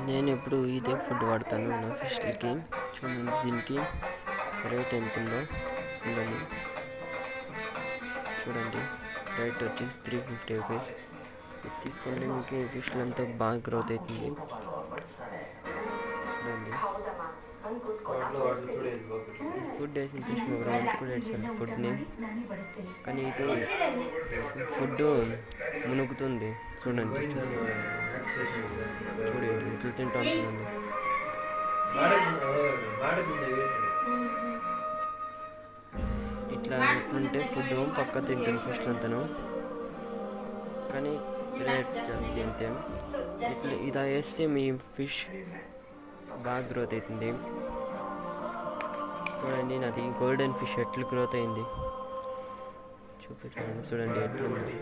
నేను ఎప్పుడు ఇదే ఫుడ్ వాడతాను నా ఫిష్లకి. చూడండి దీనికి రేట్ ఎంత ఉందో ఉందని. చూడండి రేట్ వచ్చేసి 350 రూపీస్. ఇది తీసుకుంటే మీకు ఫిష్లు అంతా బాగా గ్రోత్ అవుతుంది. చూడండి ఈ ఫుడ్ వేసిన ఫిష్ ఒక రౌండ్ కూడా వేసాను ఫుడ్ని, కానీ ఇది ఫుడ్ మునుగుతుంది. చూడండి చూడండి ఇట్లా తింటా ఉంటుందండి. ఇట్లా ఇట్లుంటే ఫుడ్ పక్క తింటుంది ఫిష్లు అంతను, కానీ రేట్ జాస్తి అంతే. ఇట్లా ఇలా వేస్తే మీ ఫిష్ బాగా గ్రోత్ అవుతుంది. చూడండి నాది గోల్డెన్ ఫిష్ ఎట్లా గ్రోత్ అయింది చూపిస్తాను. చూడండి ఎట్లుంది.